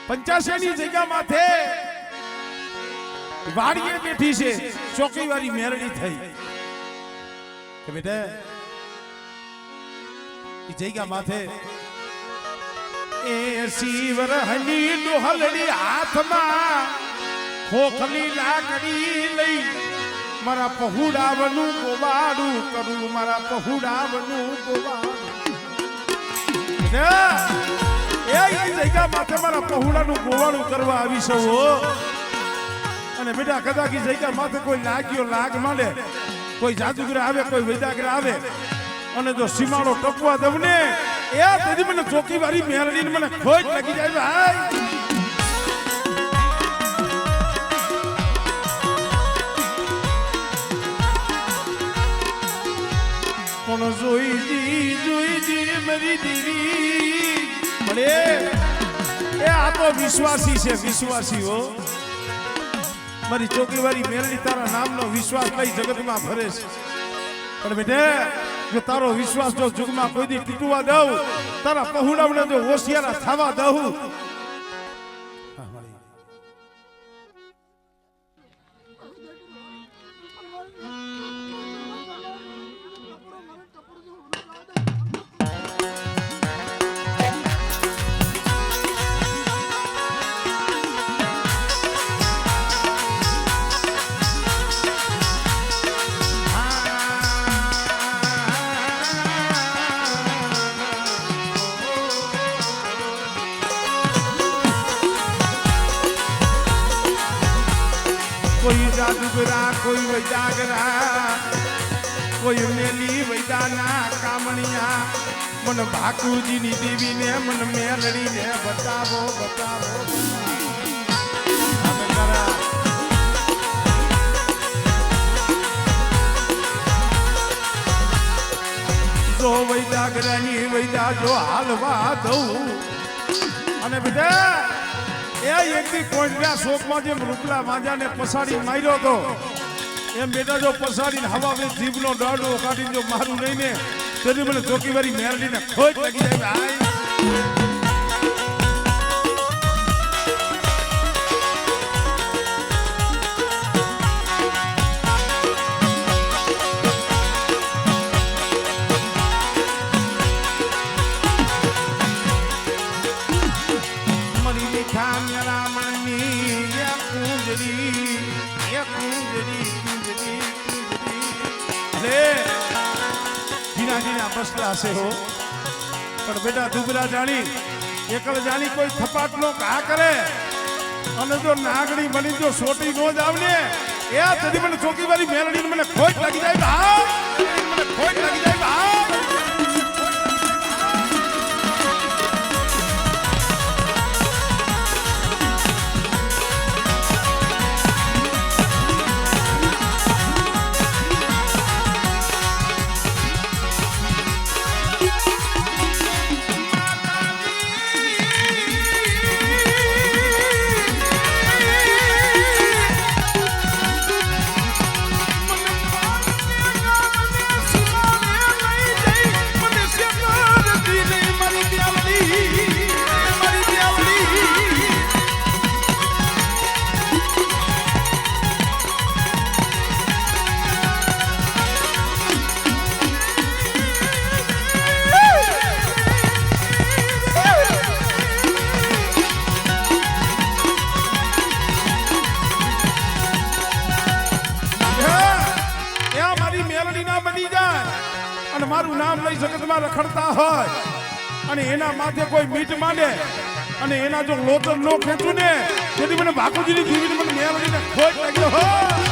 85 ની જગ્યા માથે વાડીએ બેઠી છે ચોકી વાળી મેરડી થઈ કે બેટા એ જગ્યા માથે એ શિવરહની ડોહલડી હાથમાં ખોખલી લાકડી લઈ મારા પહુડાવનું ગોવાડું કરું મારા પહુડાવનું ગોવાડું એ જગ્યા માથે મારા પહુડાનું ગોવાડું કરવા આવી સૌ અને બેટા કદાચ જગ્યા માથે કોઈ લાગ્યો લાગ માંડે કોઈ જાદુગર આવે કોઈ વૈદાગર આવે અને જો સીમાડો ટપવા દઉં ને એ તેથી મને ચોકી વાળી મેરડીને મને ખોટ લાગી જાય ભાઈ પણ જોઈ મારી દીવી મળે એ આ તો વિશ્વાસી છે વિશ્વાસી હો મારી ચોકી વાળી મેરડી તારા નામનો વિશ્વાસ કઈ જગતમાં ભરે છે પણ બેટે જો તારો વિશ્વાસ જો જુગમાં કોઈ દી તૂટવા દઉં તારા પહુડાવને જો હોશિયારા થવા દઉં કોઈ જાદુગરા કોઈ વૈદાગરા કોઈ મેલી વૈદાના કામણિયા મન ભાકુજીની દેવીને મન મેલડીને બતાવો બતાવો જો વૈદાગરાની વૈદા જો હાલવા દઉં અને બેટા એ એકથી કોઈના શોકમાં જેમ રૂપલા વાંજાને પસાડી માર્યો તો એમ બેટા જો પસાડીને હવા જીભનો દાડો કાઢીને જો મારું નહીં ને તેથી મને ચોકીવાળી મેરડીને ખોટ લાગી જાય ભાઈ બસલા હો પણ બેટા દુબરા જાણી એકલ જાણી કોઈ થપાટ નો કા કરે અને જો નાગડી બની જો સોટી નો જાવ ને એ તેથી મને ચોકી વાળી મેલડી મને ખોટ લાગી જાય ભાઈ મને ખોટ લાગી જાય ભાઈ મારું નામ લઈ જગતમાં રખડતા હોય અને એના માથે કોઈ મીટ માંડે અને એના જો લોચર નો ખેંચું ને તેથી મને ભાકુજીની જીવીને મને મેળવીને ખોટ લાગ્યો હોય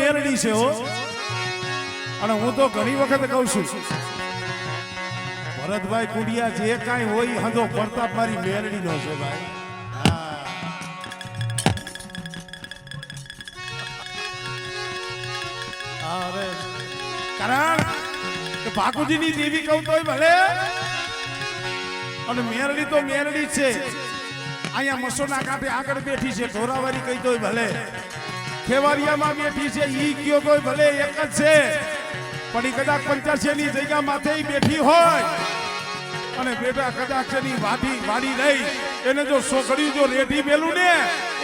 મેરડી છે હો. અને હું તો ઘણી વખત કહું છું ભરતભાઈ કુંડિયા જે કાંઈ હોય હંધો પ્રતાપ મારી મેરડી નો છે ભાઈ. અરે કારણ કે ભાકુજીની દેવી કહું તોય ભલે અને મેરડી તો મેરડી છે. અહીંયા મસોના કાંઠે આગળ બેઠી છે ઢોરાવારી કહી તોય ભલે, ખેવારિયામાં બેઠી છે ઈ કયો કોઈ ભલે એક જ છે. પણ ઈ કદાચ 85 ની જગ્યા માથે બેઠી હોય અને બેટા કદાચ એની વાડી રહી એને જો સોકડ્યું જો રેઢી મેલું ને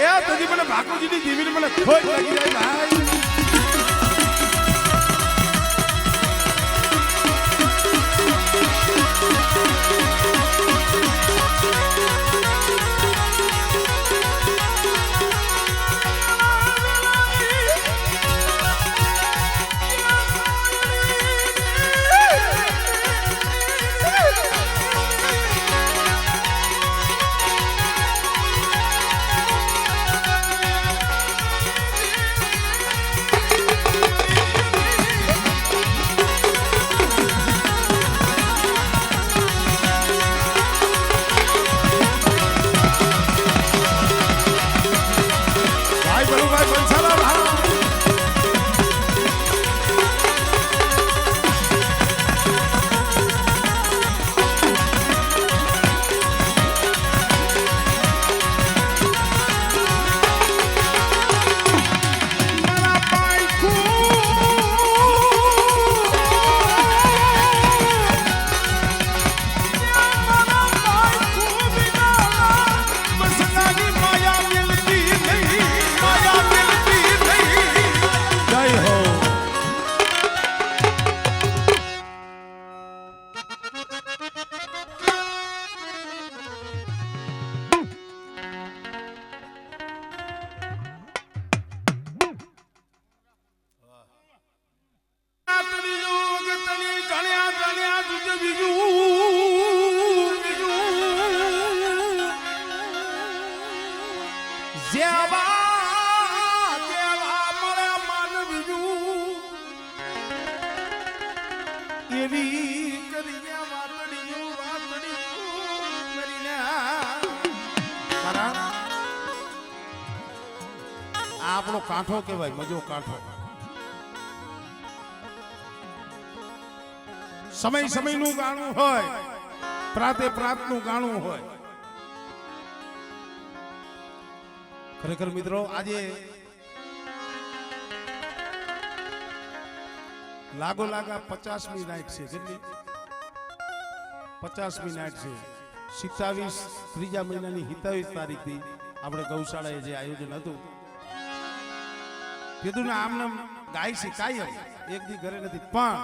એ તજી મને ભાકુજીની દેવીને મને ખોટ લાગી જાય ભાઈ. આપણો કાંઠો કહેવાય, મજો કાંઠો. સમય સમયનું ગાણું હોય, પ્રાતે પ્રાતનું ગાણું હોય. ખરેખર મિત્રો આજે લાગો લાગા 50મી નાઈટ છે. કેટલી? 50મી નાઈટ છે. 27 ત્રીજા મહિનાની 27 તારીખથી આપણે ગૌશાળાએ જે આયોજન હતું કીધું ને આમને ગાય છે કાયમ, એક દી ઘરે નથી. પણ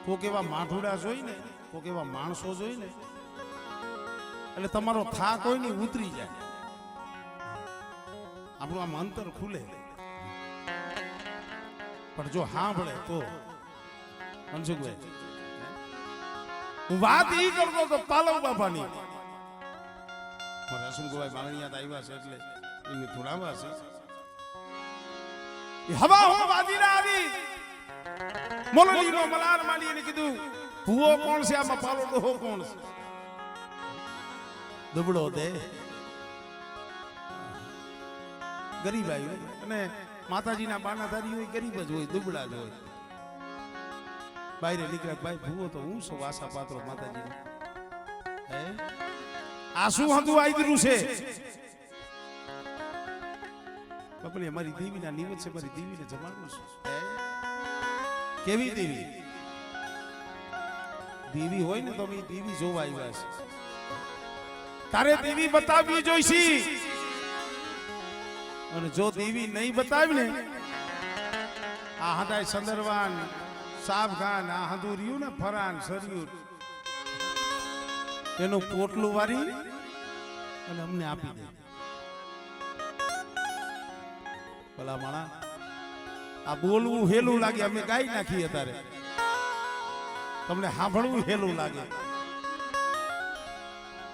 કોક એવા માઠુડા જોઈ ને, કોક એવા માણસો જોઈ ને એટલે તમારો થાક હોય ને ઉતરી જાય, આપણું આમ અંતર ખુલે. પણ જો સાંભળે તો મનસુખભાઈ હું વાત ઈ કરતો તો પાલવ બાપાની હસમુખભાઈ માણિયાત આવ્યા છે એટલે એની થોડાવા છે. હવા હો વાદીરા આવી મોલડીનો મલાર માડી એને કીધું ભૂવો કોણ છે આમાં, પાલો ડોહો કોણ છે? દુબળો દે ગરીબ આવ્યું અને માતાજીના બાનાધારી હોય ગરીબ જ હોય, દુબળા જ હોય. બહાર નીકળ્યા ભાઈ ભૂવો તો હું છું વાસા પાત્રો માતાજીનો. આ શું હતું આઈદરું છે? બાપલે અમારી દેવીના નિવત છે, મારી દેવીને જમાડવું છે. કેવી દેવી? દેવી હોય ને તો અમે દેવી જોવા આવ્યા છે. તારે દેવી બતાવવી જોઈશે, અને જો દેવી નહીં બતાવી ને આ હદાય સંદરવાન સાબગાન આ હંદુરિયું ને ફરાન સરિયું એનું પોટલું વારી અને અમને આપી દે. ભલા માણા આ બોલવું હેલું લાગે, અમે ગાઈ નાખીએ તારે, તમને સાંભળવું હેલું લાગે.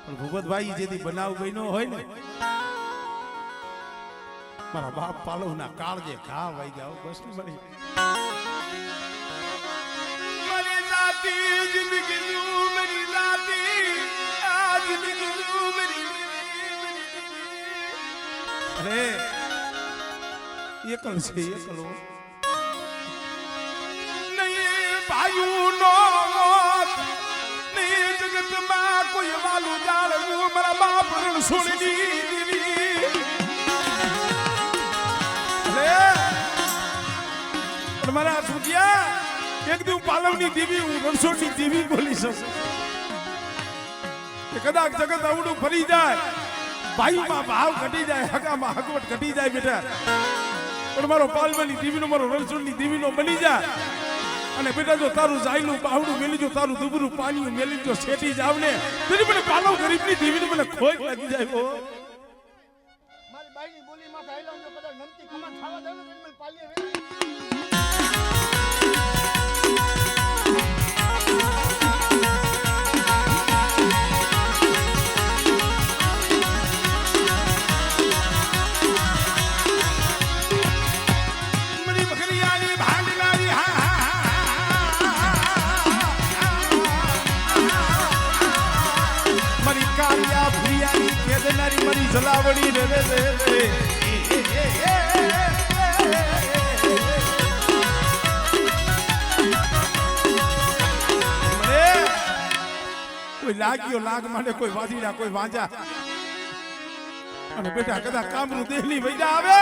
પણ ભૂપતભાઈ જેથી બનાવ બન્યો હોય ને મારા બાપ પાલવના કાળજે ઘા વાઈ ગયા બસ મારી જિંદગી મેરી લાતી આ જિંદગી મેરી અરે એકલ છે એકલો નહીં ભાઈઓ નો નહીં જગતમાં કોઈ વાલું જાળવું મારા બાપ રણ છોડી દીધી અરે મારા સુધિયા એક દી પાલવની દેવી હું રણછોડની દેવી બોલી શકું કદાચ જગત આવડું ફરી જાય ભાઈમાં ભાવ ઘટી જાય હગામાં હગવટ ઘટી જાય બેટા પણ મારો પાલવની દેવીનો મારો રણછોડની દેવીનો બની જાય અને બેટા જો તારું જાયલું બાવડું મેલી જો તારું દુબરું પાણી મેલી જો શેઠી જાવ ને તેની મને પાલવ ગરીબની દેવીને મને ખોટ લાગી જાય ઓ મારી બાઈની બોલી માં આઈલો ને કદાચ નમતી કમાન ખાવા દે ને મને પાલીએ મરી જલાવડી રે રે રે કોઈ લાગ્યો લાગ માટે કોઈ વાજીડા કોઈ વાંજા અને બેટા કદાચ કામનું દેહની વૈડા આવે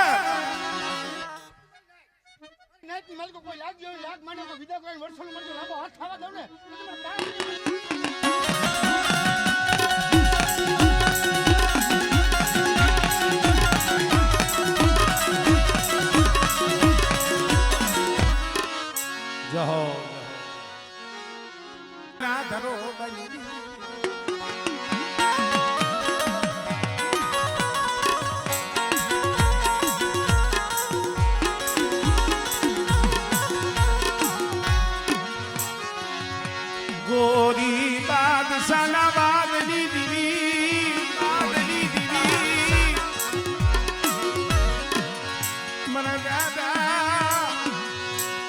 નાઈતી માલિકો કોઈ લાગ્યો લાગ માટે કોઈ વિદા કોઈ વર્ષોનો મળજો લાંબો હાથ ખાવા દઉં ને જહો ના ધરો બની ગોરી બાદશાના બાદની દીવી મને દાદા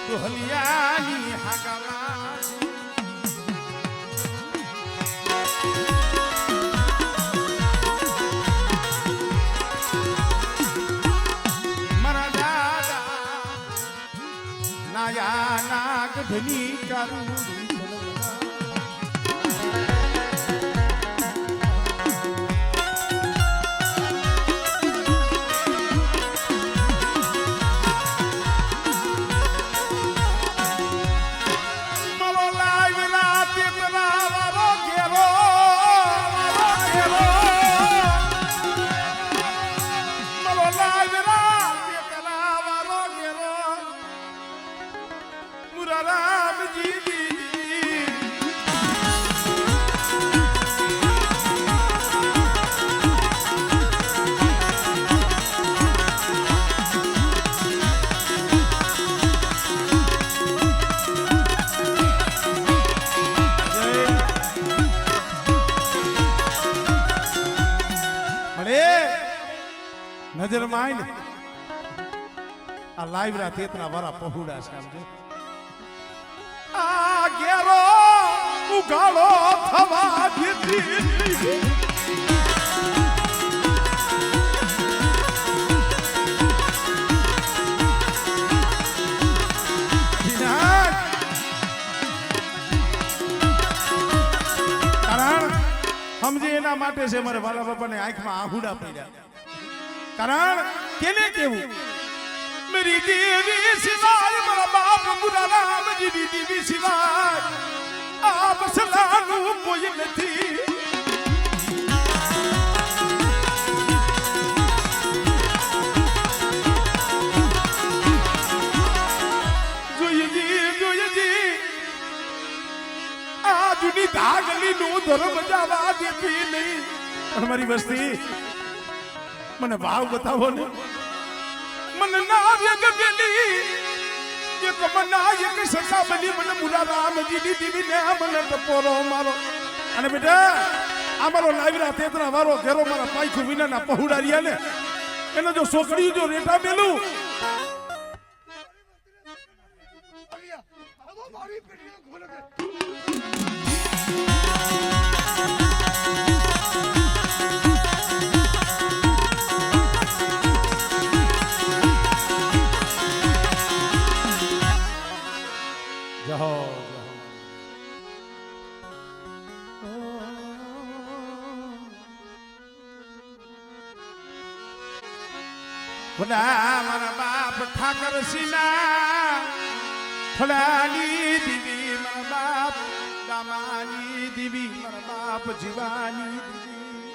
રોહલિયાની હાગલા મારા દાદા નાયા નાગ ધની કરું નજર માં આ લાઈવ રા તેતના વારા પહોડા સમજો આ ગેરો ઉગાળો થવા દીધી સમજે એના માટે છે મારે વાલા બાપાને આંખમાં આહુડા પડ્યા કારણ કેને કેવું मेरी देवी सिवाय मारा बाप बुरा राम जी दी देवी सिवाय आप सलानु कोई नहीं જોઈ આજની ધાગલી નું ધર્મ જવા દેતી નહીં પણ મારી વસ્તી મને ભાવ બતાવો ને मन नायक गली एक मनायक ससा बनी मन मुरा राम जी दी देवी ने मन टपोरो मारो अने बेटा आमारो लाइव रा तेतरा वारो घेरो मारा पाईखु विना ना पहुडारिया ने એનો જો છોકરી જો રેટા મેલું અલિયા હવે મારી પેટીને ખોલે કે જહો ભલા મારા બાપ ઠાકર સિના ફલાની દીવી મારા બાપ દામાની દીવી મારા બાપ જીવાની દીવી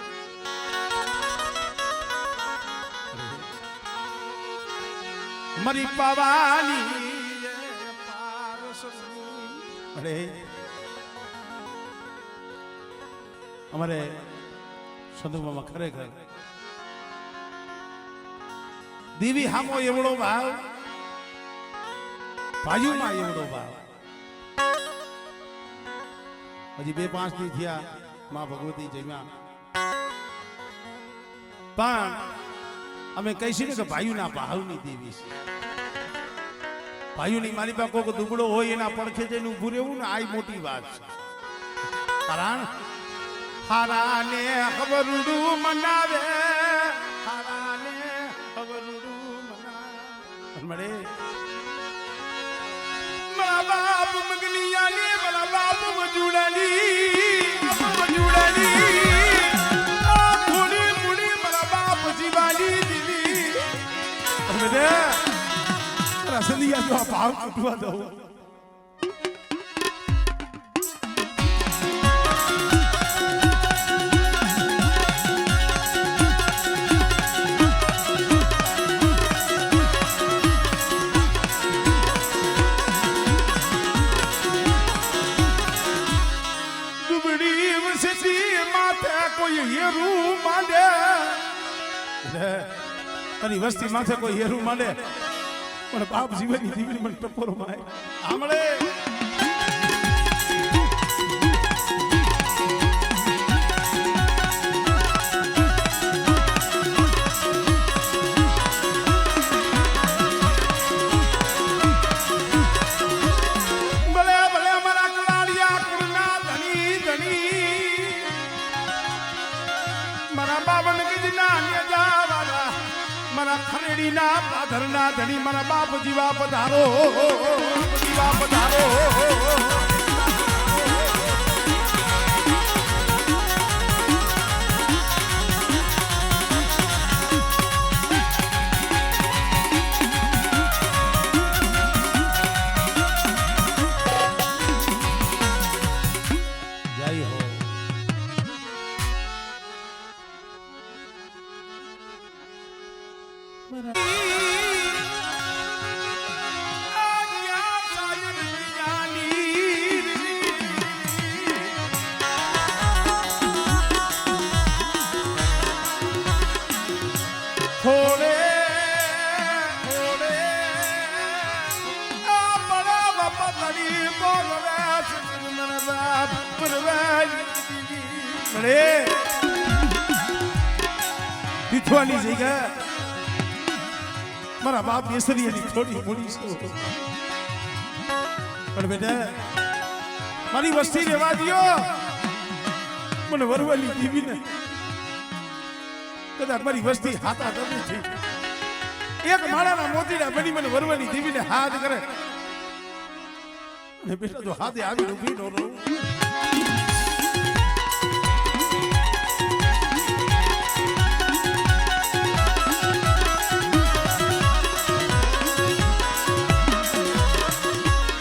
મરી પવાની અરે અમારે સંદર્ભમાં ખરેખર દેવી હામો એવડો ભાવ ભાઈઓમાં એવડો ભાવ હજી 2-5 દી થયા માં ભગવતી જમ્યા પણ અમે કહીશું ને કે ભાઈઓના ભાવની દેવી છે ભાઈઓની મારી પાસે કોઈ દુબળો હોય એના પડખે જઈને ઊભું રહેવું ને આ મોટી વાત છે કારણ હારાને ખબરડું મનાવે હારાને ખબરડું મનાવે મળે મારા બાપ મગનિયાની મારા બાપ મજુડાની આ થોડી મુડી મારા બાપ જીવાની દીવી સમજે રસલિયા તો ભાવ કૂટવા દઉં તારી વસ્તી માથે કોઈ હેરું માંડે પણ બાપ જીવનની દીકરી મને ટપોરો મારે આમળે ભલે ભલે મારા કલાડિયા કુળના ધણી ધણી મારા બાવન ગીજના નેજાવાળા મારા ખરેડીના પાધરના ધણી મારા બાપ જીવા પધારો જીવા પધારો જય હો થોડે થોડે આ બડા બાપા તારી બોલવે મન બાપ પરવાલી મળે દીઠવાની જગ્યા મારા બાપ બેસરીની થોડી મોડી છે પણ બેટા મારી વસ્તી રહેવા દ્યો મને વરવાલી દીવીને કદાચ મારી વસ્તી હાથા કરી છે એક માળાના મોતીડા બની મને વરવાની દેવીને હાથ કરે અને બેટા તો હાથે આવી ઊભી નો રહું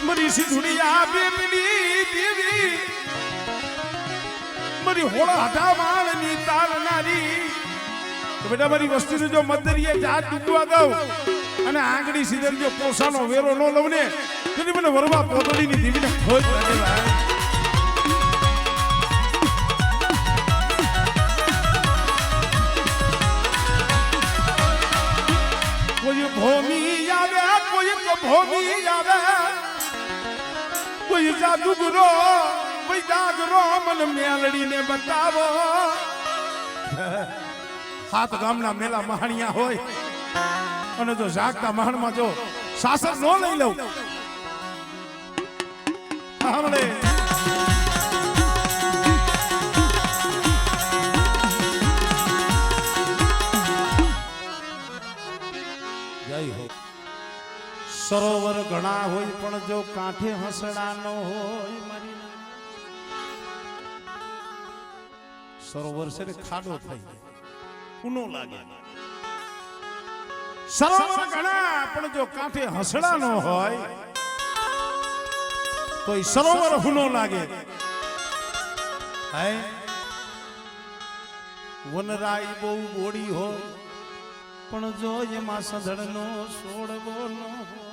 મારી સિંધુડિયા બેબની દેવી મારી હોળા હટા માળની તારનારી બેટા મારી વસ્તીને જો મધરીએ જાત ડૂબવા દઉં અને આંગળી સીધે જો પોસાનો વેરો ન લઉં ને તો મને વરવા પોતડીની દીવીને ખોજ લાગે ભાઈ કોઈ ભૂમિ આવે કોઈ ભૂમિ આવે કોઈ જાદુગરો કોઈ જાગરો મને મેલડીને બતાવો હાથ ગામના મેલા મહાણિયા હોય અને જો જાગતા મહાણમાં જો શાસન ન લઈ લઉં સાંભળે જય હો સરોવર ઘણા હોય પણ જો કાંઠે હસડા ન હોય મારી સરોવર છે ને ખાડો થઈ ઊનો લાગે સરોવર ઘણા પણ જો કાંઠે હસડા ન હોય તો ઈ સરોવર હુનો લાગે હે વનરાઈ બહુ બોડી હોય પણ જો એમાં સંધળનો છોડવો ન હોય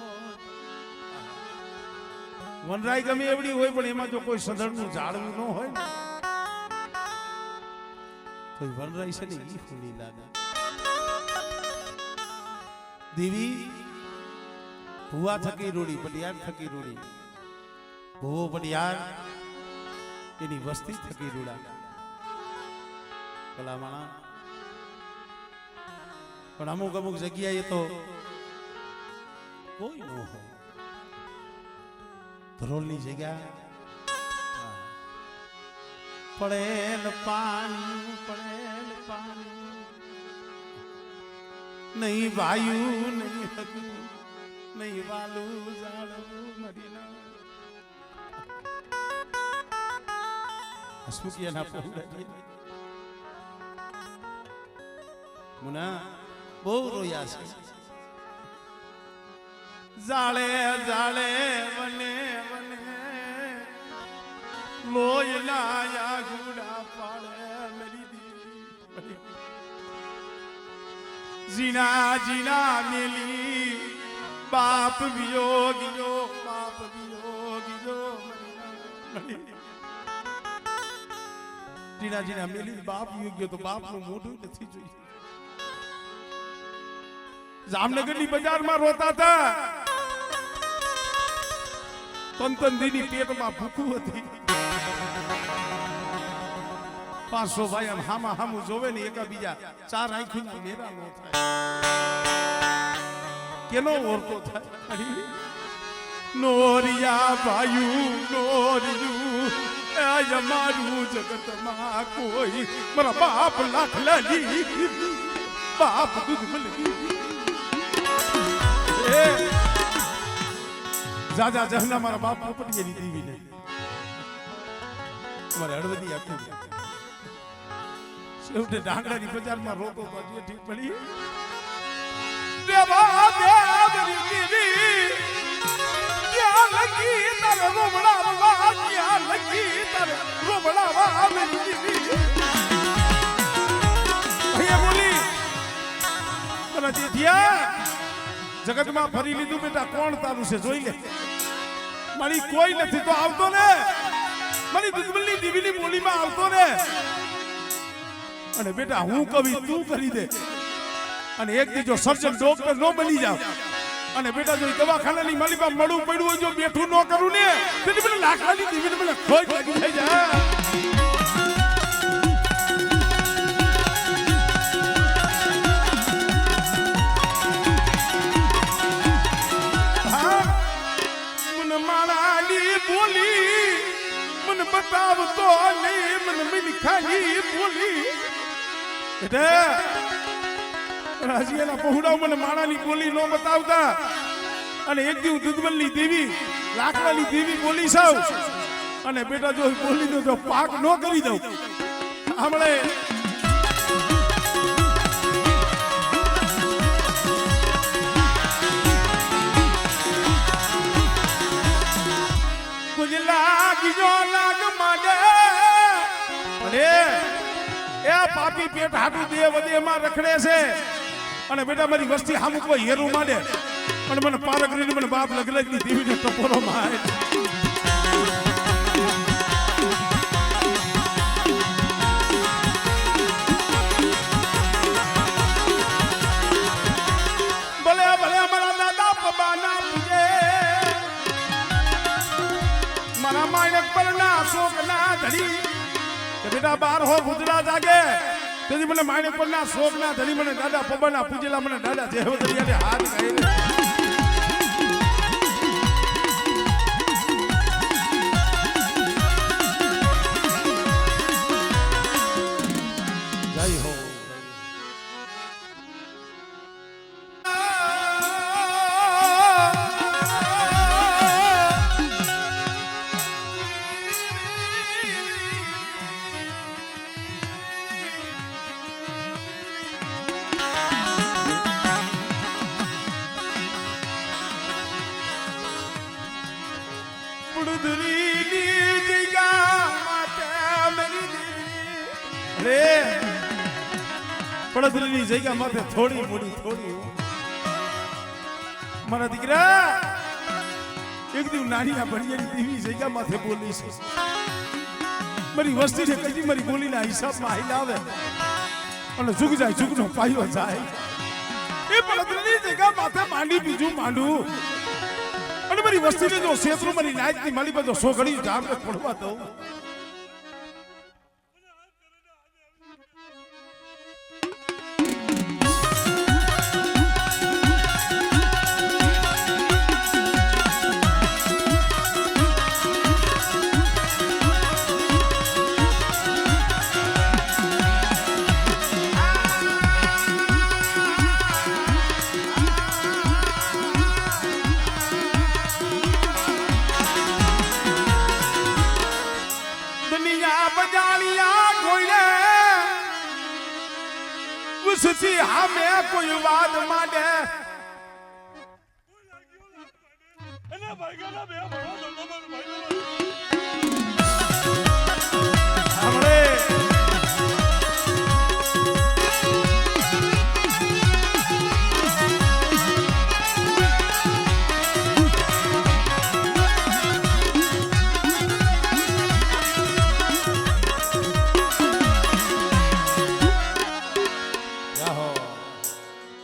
વનરાઈ ગમે એવડી હોય પણ એમાં જો કોઈ સંધળનું ઝાડવું ન હોય ને તો વનરાઈ છે ને ઈ હુની લાગે દેવી ભુવા થકી રૂડી પડિયાર થકી રૂડી ભુવો પડિયાર એની વસ્તી થકી રૂડા ભલામણા પણ અમુક અમુક જગ્યાએ તો કોઈ ન હોય ધરોલની જગ્યા પડેલ પાણી નહીં વાયુ નહીં હકું નહીં વાલું જાળવું મરીના હસમુખિયાના પહોંચી મુના બહુ રોયા છે જાળે જાળે વને વને લોયના યા ગુડા પાડે મેરી દીવી જીના જીના મેલી બાપ વિયોગીઓ જીના જીના મેલી બાપ વિયોગીઓ તો બાપનું મોઢું નથી જોયું જામનગરની બજારમાં રોતા હતા તંતનદીની પેટમાં ભૂખું હતી 500 ભાઈ આમ હામા હામું જોવે ને એકા બીજા 4 આંખોના મેરા નો થાય કેનો ઓરતો થાય નોરિયા ભાયુ નોરિયું આ મારું જગતમાં કોઈ મારા બાપ લાખલાજી બાપ દૂધ મલગી જાજા જહના મારા બાપ પોપટીની દીવી ને તમારે હળવદી આખું છેવટે ડાંગરાની બજારમાં રોતો તો જેઠી પડી દેવા દેવરી દીવી ક્યાં લગી તાર રોમડાવા ક્યાં લગી તાર રોમડાવા મેરી દીવી ભૈયા બોલી તને જેઠિયા જગતમાં ફરી લીધું બેટા કોણ તારું છે જોઈ લે મારી કોઈ નથી તો આવતો ને મારી દુશ્મનની દીવીની બોલીમાં આવતો ને અને બેટા હું કવિ તું કરી દે અને એક દી જો સર્જન ડોક્ટર નો બની જાવ અને બેટા જો દવાખાનાની મારી પાસે મળું પડ્યું હોય જો બેઠું ન કરું ને તેથી મને લાકડાની દીવીને મને ખોટ લાગી થઈ જાય બતાવ તો નહીં મને મિલખાની બોલી એટલે હજી એના પહોળાવ મને માણાની બોલી ન બતાવતા અને એક દિવસ દુધમલની દેવી લાકડાની દેવી બોલી સાવ અને બેટા જો બોલીનો જો પાક ન કરી દઉં હમણે પાપી પેટ હાટું દે વધેમાં રખડે છે અને બેટા મારી વસ્તી હામું કોઈ હેરું માંડે અને મને પારગરીને મને બાપ લગલગની દેવીને ટપોરો મારે ભલે ભલે મારા દાદા પબાના પૂજે મારા માયક પર ના શોક ના ધડી બેટા 12 ગુજરા જાગે તેથી મને માણે પરના શોકના ધણી મને દાદા પબના પૂજેલા મને દાદા જેહવદરિયાને હાથ ગાઈને જય હો પડદરીની જગ્યા માથે થોડી મોડી થોડી મારા દીકરા એક દિવસ નાની ભણિયાની દેવી જગ્યા માથે બોલીશ મારી વસ્તી ને કદી મારી બોલીના હિસાબમાં હાઈ લાવે અને ઝુક જાય ઝુકનો પાયો જાય એ પડદરીની જગ્યા માથે માંડી બીજું માંડું અને મારી વસ્તીને જો ક્ષેત્રો મારી નાયકની માલી બધો સો ઘડી જામ પડવા દઉં હમે કોઈ વાત માંડે એને ભાઈગાના બે ભણો તો ભાઈ હમણે